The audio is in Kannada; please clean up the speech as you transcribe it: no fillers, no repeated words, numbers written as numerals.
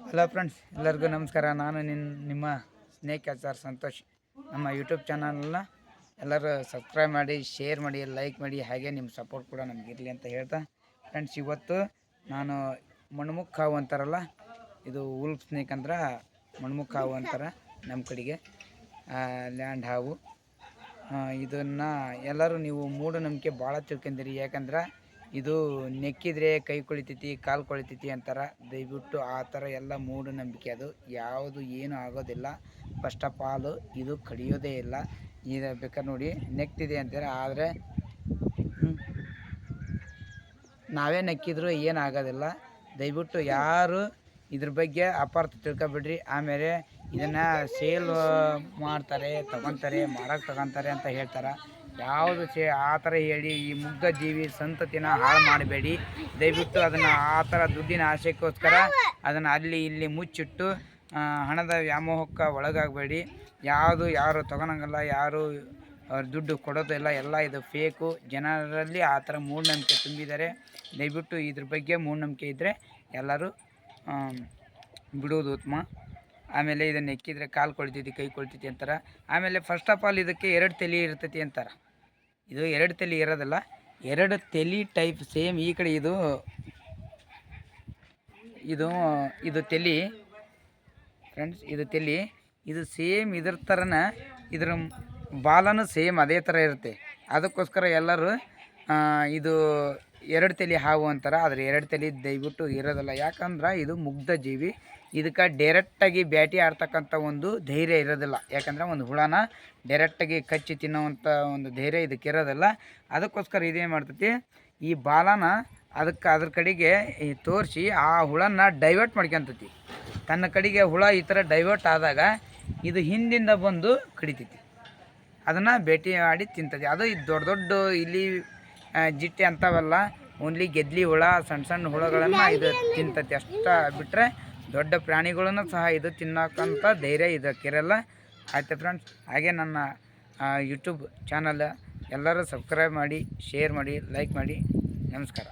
ಹಲೋ ಫ್ರೆಂಡ್ಸ್, ಎಲ್ಲರಿಗೂ ನಮಸ್ಕಾರ. ನಾನು ನಿಮ್ಮ ಸ್ನೇಕ್ ಕ್ಯಾಚರ್ ಸಂತೋಷ್. ನಮ್ಮ ಯೂಟ್ಯೂಬ್ ಚಾನಲ್ನ ಎಲ್ಲರೂ ಸಬ್ಸ್ಕ್ರೈಬ್ ಮಾಡಿ, ಶೇರ್ ಮಾಡಿ, ಲೈಕ್ ಮಾಡಿ, ಹಾಗೆ ನಿಮ್ಮ ಸಪೋರ್ಟ್ ಕೂಡ ನಮಗಿರಲಿ ಅಂತ ಹೇಳ್ತಾ ಫ್ರೆಂಡ್ಸ್, ಇವತ್ತು ನಾನು ಮಣ್ಮುಖ ಹಾವು ಅಂತಾರಲ್ಲ, ಇದು ಉಲ್ಫ್ ಸ್ನೇಕ್ ಅಂದ್ರೆ ಮಣ್ಮುಖ ಹಾವು ಅಂತಾರೆ ನಮ್ಮ ಕಡೆಗೆ. ಲ್ಯಾಂಡ್ ಹಾವು. ಇದನ್ನು ಎಲ್ಲರೂ ನೀವು ಮೂಢನಂಬಿಕೆ ಭಾಳ ತಿಳ್ಕೊಂಡಿರಿ. ಯಾಕಂದ್ರೆ ಇದು ನೆಕ್ಕಿದ್ರೆ ಕೈ ಕೊಳಿತೈತಿ, ಕಾಲು ಕೊಳಿತೈತಿ ಅಂತಾರೆ. ದಯವಿಟ್ಟು ಆ ಥರ ಎಲ್ಲ ಮೂಢನಂಬಿಕೆ. ಅದು ಯಾವುದು ಏನೂ ಆಗೋದಿಲ್ಲ. ಫಸ್ಟ್ ಆಫ್ ಆಲ್ ಇದು ಕಡಿಯೋದೇ ಇಲ್ಲ. ಇದು ಬೇಕಾದ್ರೆ ನೋಡಿ, ನೆಕ್ತಿದೆ ಅಂತಾರೆ, ಆದರೆ ನಾವೇ ನೆಕ್ಕಿದ್ರು ಏನಾಗೋದಿಲ್ಲ. ದಯವಿಟ್ಟು ಯಾರು ಇದ್ರ ಬಗ್ಗೆ ಅಪಾರ್ಥ ತಿಳ್ಕೊಬಿಡ್ರಿ. ಆಮೇಲೆ ಇದನ್ನು ಸೇಲ್ ಮಾಡ್ತಾರೆ, ತಗೊತಾರೆ, ಮಾರಕ್ಕೆ ತಗೊತಾರೆ ಅಂತ ಹೇಳ್ತಾರೆ. ಯಾವುದು ಆ ಥರ ಹೇಳಿ ಈ ಮುಗ್ಧ ಜೀವಿ ಸಂತತಿನ ಹಾಳು ಮಾಡಬೇಡಿ. ದಯವಿಟ್ಟು ಅದನ್ನು ಆ ಥರ ದುಡ್ಡಿನ ಆಸೆಗೋಸ್ಕರ ಅದನ್ನು ಅಲ್ಲಿ ಇಲ್ಲಿ ಮುಚ್ಚಿಟ್ಟು ಹಣದ ವ್ಯಾಮೋಹಕ್ಕೆ ಒಳಗಾಗಬೇಡಿ. ಯಾರು ತಗೊಳಂಗಲ್ಲ, ಯಾರು ದುಡ್ಡು ಕೊಡೋದಿಲ್ಲ. ಎಲ್ಲ ಇದು ಫೇಕು. ಜನರಲ್ಲಿ ಆ ಥರ ಮೂಢನಂಬಿಕೆ ತುಂಬಿದ್ದಾರೆ. ದಯವಿಟ್ಟು ಇದ್ರ ಬಗ್ಗೆ ಮೂಢನಂಬಿಕೆ ಇದ್ದರೆ ಎಲ್ಲರೂ ಬಿಡೋದು ಉತ್ತಮ. ಆಮೇಲೆ ಇದನ್ನು ಎಕ್ಕಿದ್ರೆ ಕಾಲು ಕೊಳ್ತೈತಿ, ಕೈ ಕೊಳ್ತೈತಿ ಅಂತಾರೆ. ಆಮೇಲೆ ಫಸ್ಟ್ ಆಫ್ ಆಲ್ ಇದಕ್ಕೆ 2 ತಲೆ ಇರ್ತೈತಿ ಅಂತಾರೆ. ಇದು 2 ತಲೆ ಇರೋದಿಲ್ಲ, 2 ತಲೆ ಟೈಪ್ ಸೇಮ್. ಈ ಕಡೆ ಇದು ತಲೆ ಫ್ರೆಂಡ್ಸ್, ಇದು ತಲೆ. ಇದು ಸೇಮ್ ಇದ್ರ ಥರನ ಇದ್ರ ಬಾಲನೂ ಸೇಮ್ ಅದೇ ಥರ ಇರುತ್ತೆ. ಅದಕ್ಕೋಸ್ಕರ ಎಲ್ಲರೂ ಇದು 2 ತಲೆ ಹಾವು ಅಂತಾರೆ. ಆದರೆ 2 ತಲೆ ದಯವಿಟ್ಟು ಇರೋದಿಲ್ಲ. ಯಾಕಂದ್ರೆ ಇದು ಮುಗ್ಧ ಜೀವಿ. ಇದಕ್ಕೆ ಡೈರೆಕ್ಟಾಗಿ ಬ್ಯಾಟಿ ಆಡ್ತಕ್ಕಂಥ ಒಂದು ಧೈರ್ಯ ಇರೋದಿಲ್ಲ. ಯಾಕಂದರೆ ಒಂದು ಹುಳನ ಡೈರೆಕ್ಟಾಗಿ ಕಚ್ಚಿ ತಿನ್ನೋವಂಥ ಒಂದು ಧೈರ್ಯ ಇದಕ್ಕೆ ಇರೋದಿಲ್ಲ. ಅದಕ್ಕೋಸ್ಕರ ಇದೇನು ಮಾಡ್ತೈತಿ, ಈ ಬಾಲನ ಅದ್ರ ಕಡೆಗೆ ತೋರಿಸಿ ಆ ಹುಳನ ಡೈವರ್ಟ್ ಮಾಡ್ಕೊತೈತಿ. ತನ್ನ ಕಡೆಗೆ ಹುಳ ಈ ಥರ ಡೈವರ್ಟ್ ಆದಾಗ ಇದು ಹಿಂದಿಂದ ಬಂದು ಕಡಿತೈತಿ. ಅದನ್ನು ಭೇಟಿ ಆಡಿ ತಿಂತದೆ. ಅದು ದೊಡ್ಡ ದೊಡ್ಡ ಇಲ್ಲಿ ಜಿಟ್ಟೆ ಅಂಥವೆಲ್ಲ ಓನ್ಲಿ ಗೆದ್ಲಿ ಹುಳ, ಸಣ್ಣ ಸಣ್ಣ ಹುಳಗಳನ್ನು ಇದು ತಿಂತತಿ. ಅಷ್ಟ ಬಿಟ್ಟರೆ ದೊಡ್ಡ ಪ್ರಾಣಿಗಳನ್ನು ಸಹ ಇದು ತಿನ್ನೋಕ್ಕಂಥ ಧೈರ್ಯ ಇದಕ್ಕಿರಲ್ಲ. ಆಯ್ತು ಫ್ರೆಂಡ್ಸ್, ಹಾಗೆ ನನ್ನ ಯೂಟ್ಯೂಬ್ ಚಾನಲ್ ಎಲ್ಲರೂ ಸಬ್ಸ್ಕ್ರೈಬ್ ಮಾಡಿ, ಶೇರ್ ಮಾಡಿ, ಲೈಕ್ ಮಾಡಿ. ನಮಸ್ಕಾರ.